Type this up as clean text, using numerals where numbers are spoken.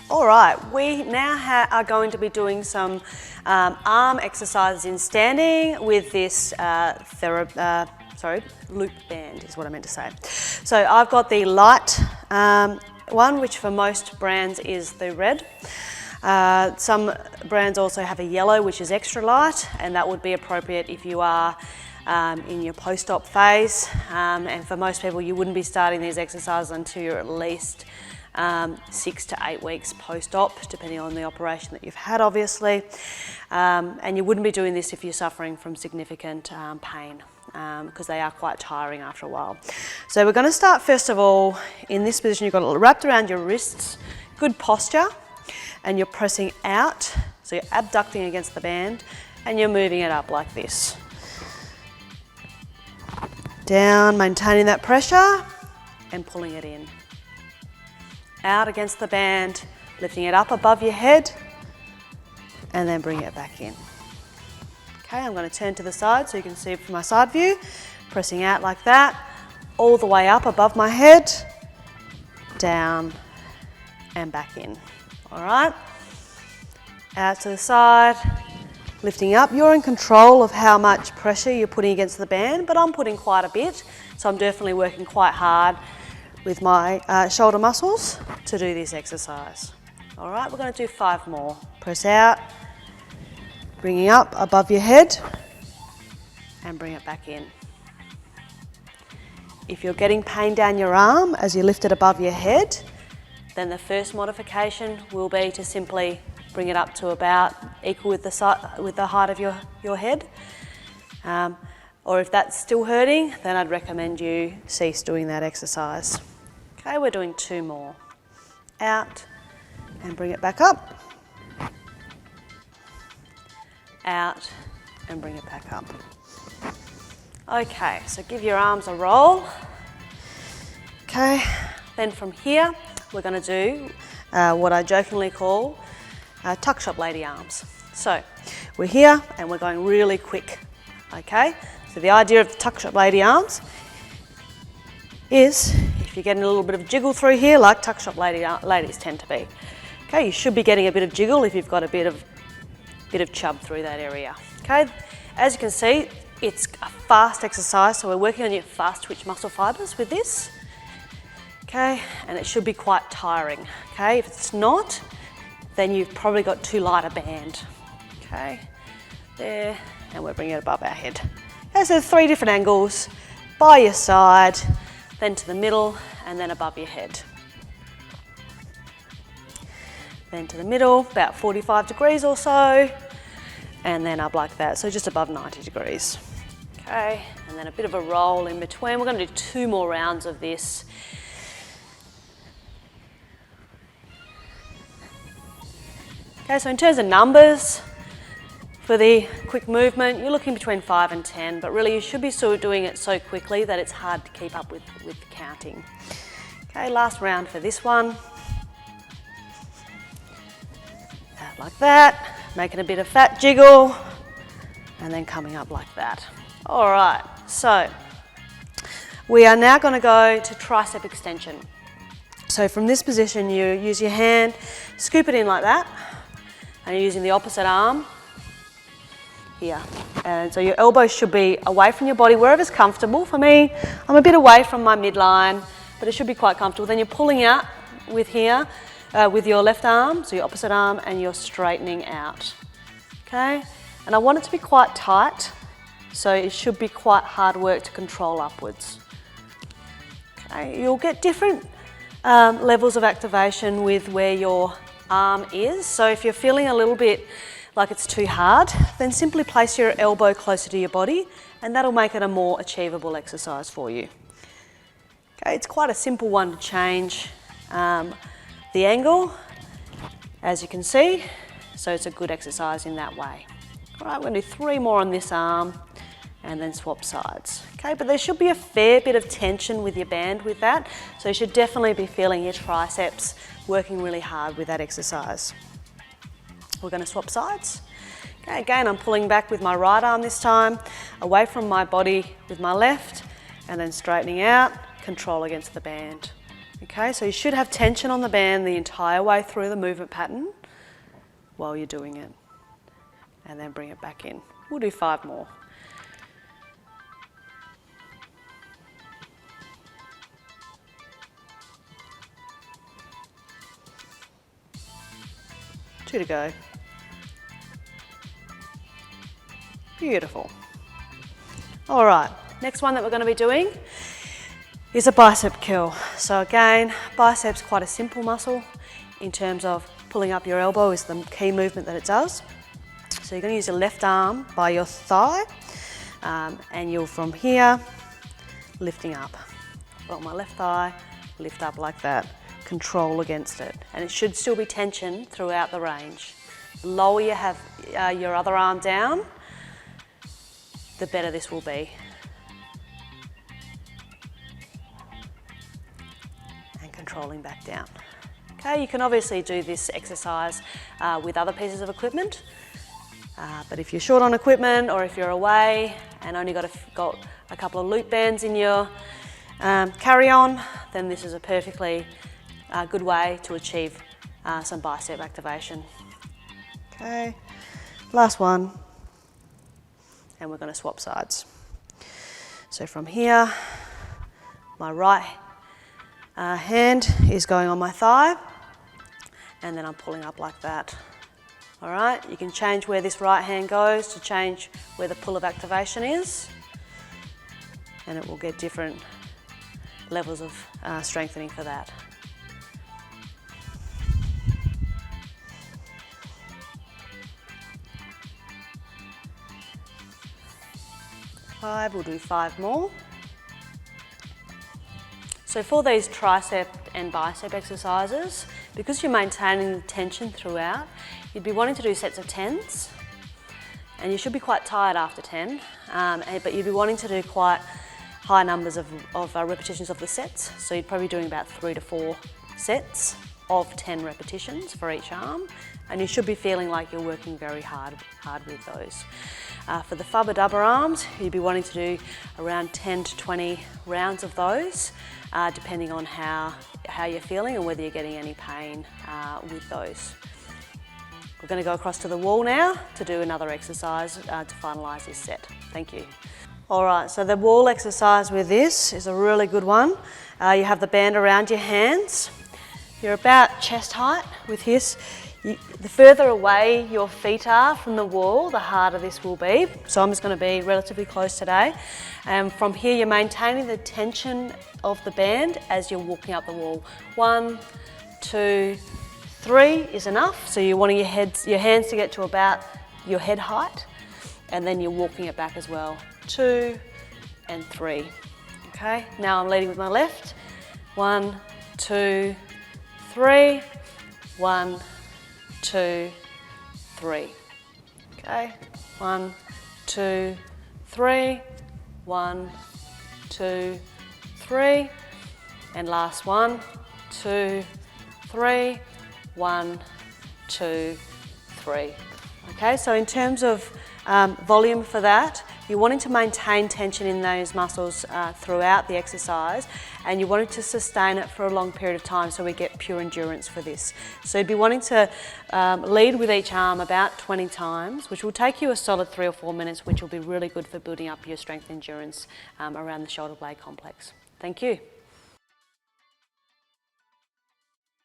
All right, we now are going to be doing some arm exercises in standing with this loop band is what I meant to say. So I've got the light one, which for most brands is the red. Some brands also have a yellow, which is extra light, and that would be appropriate if you are in your post-op phase. And for most people, you wouldn't be starting these exercises until you're at least 6 to 8 weeks post-op, depending on the operation that you've had, obviously. And you wouldn't be doing this if you're suffering from significant pain, because they are quite tiring after a while. So we're going to start first of all in this position. You've got it wrapped around your wrists, good posture, and you're pressing out. So you're abducting against the band and you're moving it up like this. Down, maintaining that pressure and pulling it in. Out against the band, lifting it up above your head and then bring it back in. Okay, I'm going to turn to the side so you can see it from my side view. Pressing out like that, all the way up above my head, down and back in. All right, out to the side, lifting up. You're in control of how much pressure you're putting against the band, but I'm putting quite a bit, so I'm definitely working quite hard with my shoulder muscles to do this exercise. All right, we're going to do 5 more. Press out, bringing up above your head and bring it back in. If you're getting pain down your arm as you lift it above your head, then the first modification will be to simply bring it up to about equal with the height of your head. Or if that's still hurting, then I'd recommend you cease doing that exercise. Okay, we're doing 2 more. Out and bring it back up. Out and bring it back up. Okay, so give your arms a roll. Okay, then from here, we're going to do what I jokingly call tuck shop lady arms. So we're here and we're going really quick. Okay, so the idea of the tuck shop lady arms is if you're getting a little bit of jiggle through here, like tuck shop ladies tend to be. Okay, you should be getting a bit of jiggle if you've got a bit of chub through that area. Okay, as you can see, it's a fast exercise, so we're working on your fast twitch muscle fibers with this. Okay, and it should be quite tiring. Okay, if it's not, then you've probably got too light a band. Okay, there, and we're bringing it above our head. Okay, so 3 different angles, by your side, then to the middle, and then above your head. Then to the middle, about 45 degrees or so, and then up like that, so just above 90 degrees. Okay, and then a bit of a roll in between. We're going to do 2 more rounds of this. Okay, so in terms of numbers for the quick movement, you're looking between 5 and 10, but really you should be sort of doing it so quickly that it's hard to keep up with counting. Okay, last round for this one. Out like that, making a bit of fat jiggle, and then coming up like that. All right, so we are now going to go to tricep extension. So from this position, you use your hand, scoop it in like that, and you're using the opposite arm here. And so your elbows should be away from your body, wherever's comfortable. For me, I'm a bit away from my midline, but it should be quite comfortable. Then you're pulling out with here, with your left arm, so your opposite arm, and you're straightening out. Okay? And I want it to be quite tight, so it should be quite hard work to control upwards. Okay? You'll get different levels of activation with where your arm is. So if you're feeling a little bit like it's too hard, then simply place your elbow closer to your body and that'll make it a more achievable exercise for you. Okay, it's quite a simple one to change the angle, as you can see, so it's a good exercise in that way. All right, we're going to do 3 more on this arm and then swap sides. Okay, but there should be a fair bit of tension with your band with that, so you should definitely be feeling your triceps working really hard with that exercise. We're going to swap sides. Okay, again, I'm pulling back with my right arm this time, away from my body with my left, and then straightening out, control against the band. Okay, so you should have tension on the band the entire way through the movement pattern while you're doing it. And then bring it back in. We'll do 5 more. Two to go. Beautiful. All right, next one that we're going to be doing is a bicep curl. So again, biceps quite a simple muscle in terms of pulling up your elbow is the key movement that it does. So you're going to use your left arm by your thigh and you'll from here lifting up. On my left thigh, lift up like that. Control against it, and it should still be tension throughout the range. The lower you have your other arm down, the better this will be. And controlling back down. Okay, you can obviously do this exercise with other pieces of equipment, but if you're short on equipment or if you're away and only got a couple of loop bands in your carry-on, then this is a perfectly good way to achieve some bicep activation. Okay, last one, and we're going to swap sides. So from here, my right hand is going on my thigh, and then I'm pulling up like that. All right, you can change where this right hand goes to change where the pull of activation is, and it will get different levels of strengthening for that. 5, we'll do 5 more. So for these tricep and bicep exercises, because you're maintaining the tension throughout, you'd be wanting to do sets of 10s, and you should be quite tired after 10, but you'd be wanting to do quite high numbers of repetitions of the sets. So you'd probably be doing about 3 to 4 sets of 10 repetitions for each arm, and you should be feeling like you're working very hard with those. For the fubba dubba arms, you'd be wanting to do around 10 to 20 rounds of those, depending on how you're feeling and whether you're getting any pain with those. We're going to go across to the wall now to do another exercise to finalise this set. Thank you. Alright, so the wall exercise with this is a really good one. You have the band around your hands. You're about chest height with this. The further away your feet are from the wall, the harder this will be. So I'm just going to be relatively close today. And from here, you're maintaining the tension of the band as you're walking up the wall. 1, 2, 3 is enough. So you're wanting your hands to get to about your head height, and then you're walking it back as well. 2 and 3. Okay, now I'm leading with my left. 1, 2, 3. 1, 2, 3. Okay, 1, 2, 3. 1, 2, 3. And last 1, 2, 3. 1, 2, 3. Okay, so in terms of volume for that, you're wanting to maintain tension in those muscles throughout the exercise, and you're wanting to sustain it for a long period of time so we get pure endurance for this. So you'd be wanting to lead with each arm about 20 times, which will take you a solid 3 or 4 minutes, which will be really good for building up your strength and endurance around the shoulder blade complex. Thank you.